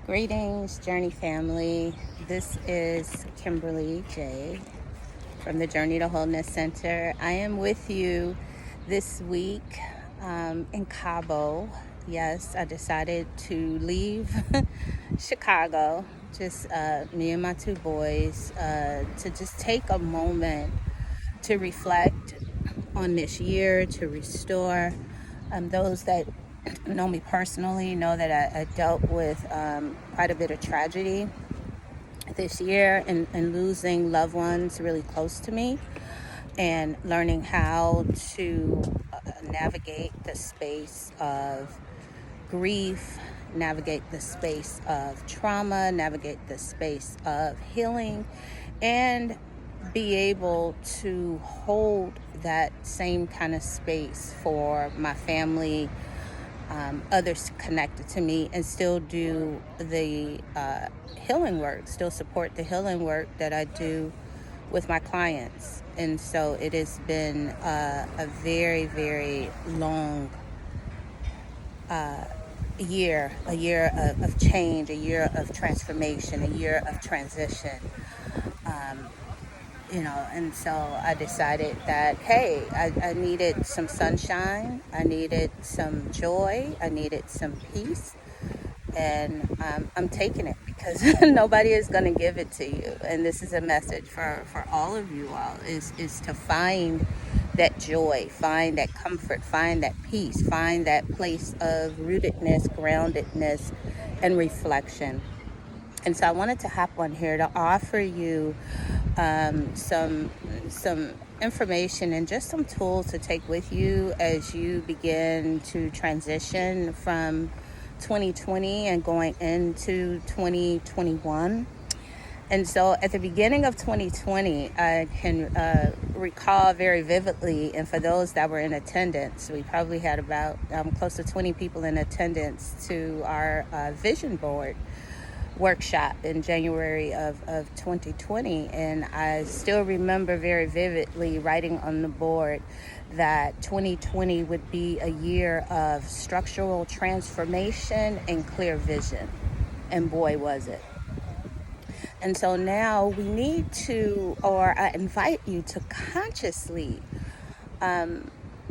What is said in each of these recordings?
Greetings, Journey family. This is Kimberly J. from the Journey to Wholeness Center. I am with you this week in Cabo. Yes, I decided to leave Chicago, just me and my two boys, to just take a moment to reflect on this year, to restore. Those that know me personally know that I dealt with quite a bit of tragedy this year and losing loved ones really close to me, and learning how to navigate the space of grief, navigate the space of trauma, navigate the space of healing, and be able to hold that same kind of space for my family, others connected to me, and still do the healing work, still support the healing work that I do with my clients. And so it has been a very, very long year, a year of change, a year of transformation, a year of transition. And so I decided that, hey, I needed some sunshine, I needed some joy, I needed some peace, and I'm taking it because nobody is going to give it to you. And this is a message for all of you all, is to find that joy, find that comfort, find that peace, find that place of rootedness, groundedness, and reflection. And so I wanted to hop on here to offer you some information and just some tools to take with you as you begin to transition from 2020 and going into 2021. And so at the beginning of 2020, I can recall very vividly, and for those that were in attendance, we probably had about close to 20 people in attendance to our vision board workshop in January of 2020. And I still remember very vividly writing on the board that 2020 would be a year of structural transformation and clear vision. And boy, was it. And so now we need to, or I invite you to consciously,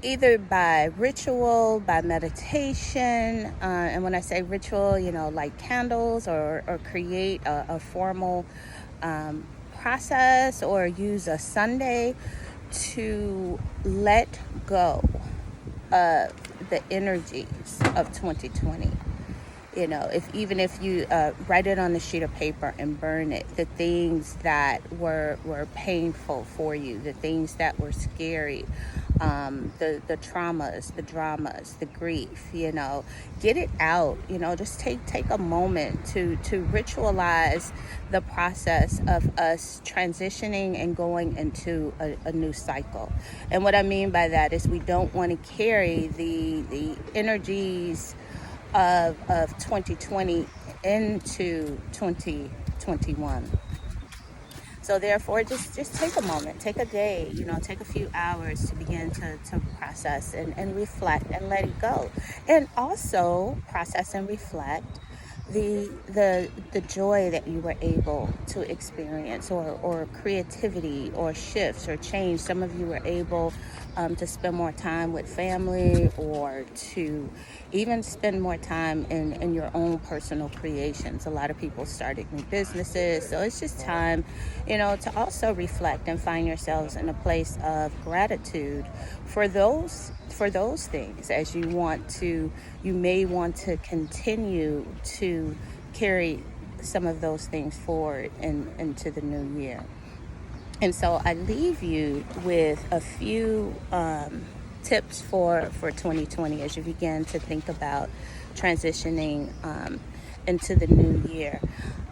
either by ritual, by meditation, and when I say ritual, light candles, or create a formal process, or use a Sunday to let go of the energies of 2020. If you write it on a sheet of paper and burn it, the things that were painful for you, the things that were scary, the traumas, the dramas, the grief, get it out. Just take a moment to ritualize the process of us transitioning and going into a new cycle. And what I mean by that is we don't want to carry the energies of 2020 into 2021. So therefore, just take a moment, take a day, take a few hours to begin to process and reflect and let it go. And also process and reflect the joy that you were able to experience, or creativity, or shifts, or change. Some of you were able to spend more time with family, or to even spend more time in your own personal creations. A lot of people started new businesses, so it's just time, to also reflect and find yourselves in a place of gratitude for those things, as you may want to continue to carry some of those things forward into the new year. And so I leave you with a few tips for 2020 as you begin to think about transitioning into the new year.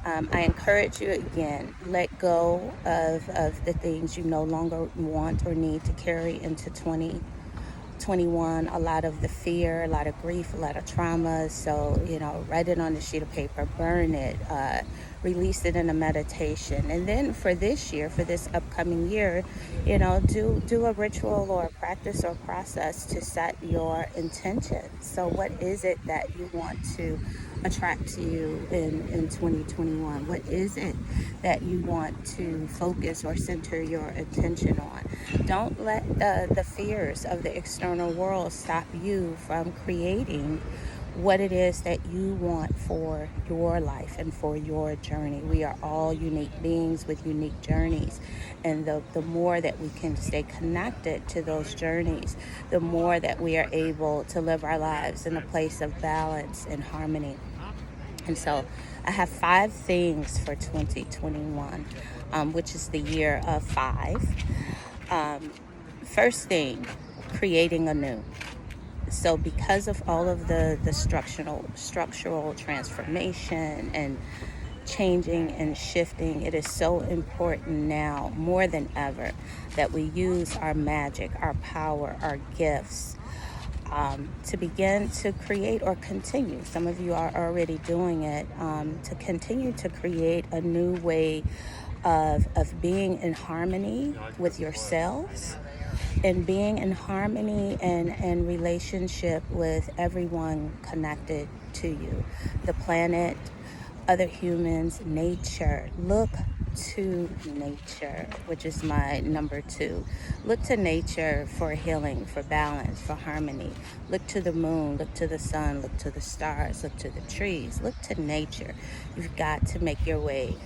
I encourage you, again, let go of the things you no longer want or need to carry into 2021. A lot of the fear, a lot of grief, a lot of trauma. So, write it on a sheet of paper, burn it, release it in a meditation. And then for this year, for this upcoming year, do a ritual or a practice or process to set your intention. So what is it that you want to attract to you in 2021? What is it that you want to focus or center your attention on? Don't let the fears of the external world stop you from creating what it is that you want for your life and for your journey. We are all unique beings with unique journeys. And the more that we can stay connected to those journeys, the more that we are able to live our lives in a place of balance and harmony. And so I have 5 things for 2021, which is the year of 5. First thing, creating anew. So because of all of the structural transformation and changing and shifting, it is so important now more than ever that we use our magic, our power, our gifts, to begin to create or continue. Some of you are already doing it, to continue to create a new way of being in harmony with yourselves and being in harmony and relationship with everyone connected to you, the planet, other humans, nature. Look to nature, which is my number 2. Look to nature for healing, for balance, for harmony. Look to the moon, look to the sun, look to the stars, look to the trees. Look to nature. You've got to make your way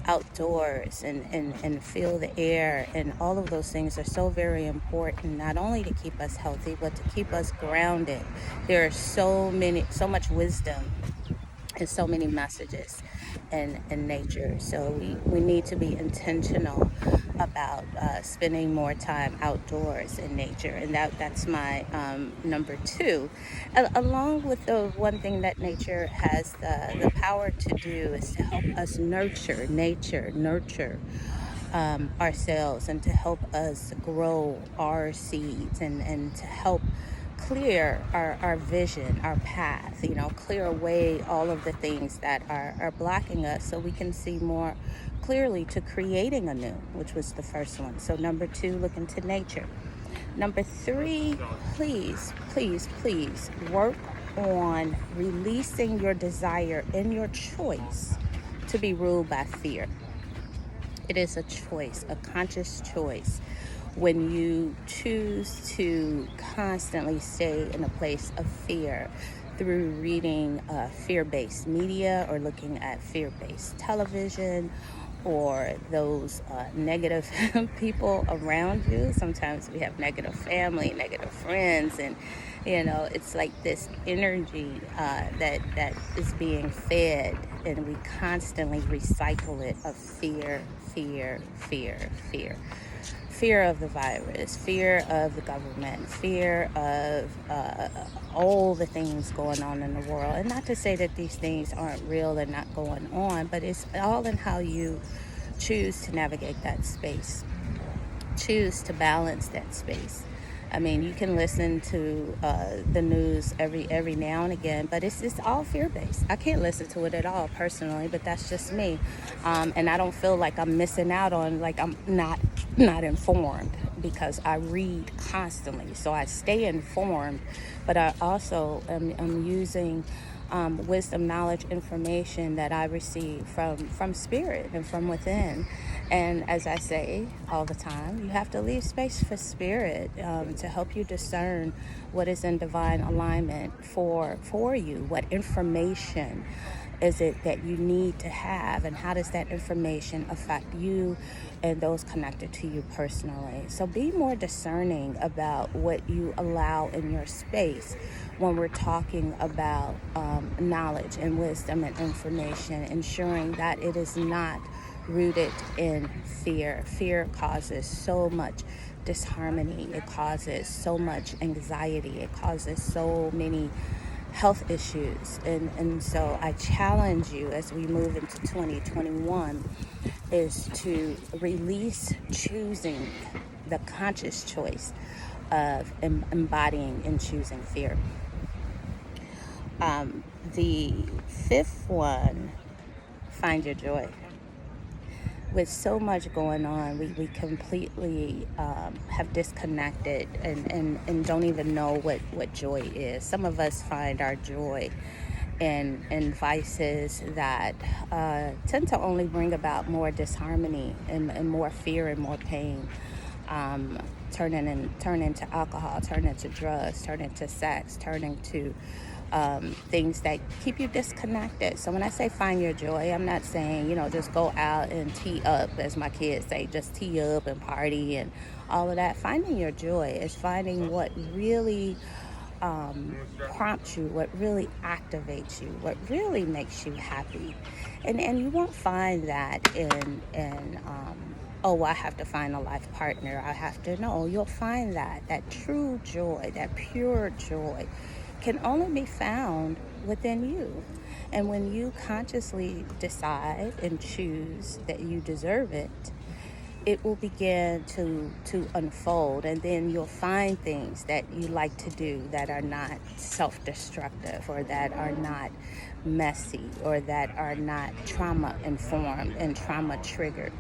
outdoors and feel the air, and all of those things are so very important, not only to keep us healthy but to keep us grounded. There are so much wisdom and so many messages in nature. So we need to be intentional about spending more time outdoors in nature. And that's my number 2. Along with the one thing that nature has the power to do is to help us nurture ourselves, and to help us grow our seeds, and to help clear our vision, our path, clear away all of the things that are blocking us so we can see more clearly to creating anew, which was the first one. So number 2, look into nature. Number 3, please work on releasing your desire and your choice to be ruled by fear. It is a choice, a conscious choice, when you choose to constantly stay in a place of fear through reading fear-based media or looking at fear-based television, or those negative people around you. Sometimes we have negative family, negative friends, and it's like this energy that is being fed, and we constantly recycle it of fear, fear, fear, fear. Fear of the virus, fear of the government, fear of all the things going on in the world. And not to say that these things aren't real and not going on, but it's all in how you choose to navigate that space, choose to balance that space. I mean, you can listen to the news every now and again, but it's all fear-based. I can't listen to it at all personally, but that's just me. And I don't feel like I'm missing out on, like I'm not informed, because I read constantly. So I stay informed, but I also am using wisdom, knowledge, information that I receive from spirit and from within. And as I say all the time, you have to leave space for spirit to help you discern what is in divine alignment for you. What information is it that you need to have, and how does that information affect you and those connected to you personally? So be more discerning about what you allow in your space when we're talking about knowledge and wisdom and information, ensuring that it is not rooted in fear. Fear causes so much disharmony. It causes so much anxiety. It causes so many health issues. And so I challenge you as we move into 2021 is to release choosing, the conscious choice of embodying and choosing fear. The 5th one find your joy. With so much going on, we completely have disconnected and don't even know what joy is. Some of us find our joy in vices that tend to only bring about more disharmony and more fear and more pain. Turn into alcohol, turn into drugs, turn into sex, turn into things that keep you disconnected. So when I say find your joy, I'm not saying, just go out and tee up, as my kids say, just tee up and party and all of that. Finding your joy is finding what really prompts you, what really activates you, what really makes you happy. And you won't find that in oh, I have to find a life partner. I have to. No, you'll find that true joy, that pure joy can only be found within you. And when you consciously decide and choose that you deserve it, it will begin to unfold, and then you'll find things that you like to do that are not self-destructive, or that are not messy, or that are not trauma informed and trauma triggered.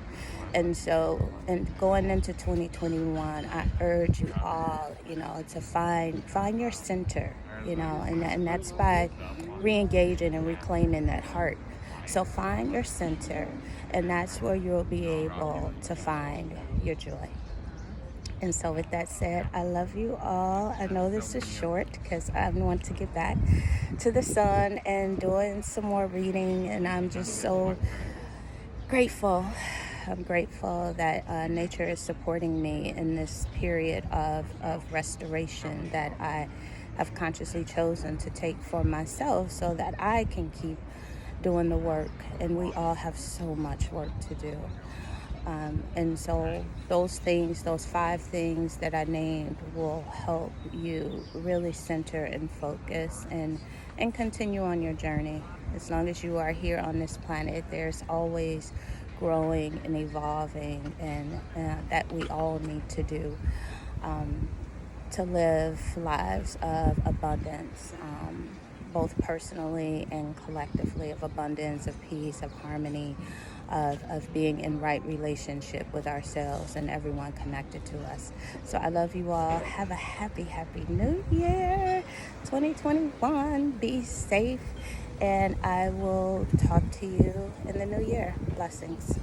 And so, and going into 2021, I urge you all, to find your center, and that's by re-engaging and reclaiming that heart. So find your center, and that's where you'll be able to find your joy. And so with that said, I love you all. I know this is short because I want to get back to the sun and doing some more reading, and I'm just so grateful. I'm grateful that nature is supporting me in this period of restoration that I have consciously chosen to take for myself, so that I can keep doing the work. And we all have so much work to do. And so those 5 things that I named will help you really center and focus and continue on your journey. As long as you are here on this planet, there's always growing and evolving, and that we all need to do to live lives of abundance, both personally and collectively, of abundance, of peace, of harmony, of being in right relationship with ourselves and everyone connected to us. So I love you all. Have a happy new year, 2021. Be safe, and I will talk to you in the new year. Blessings.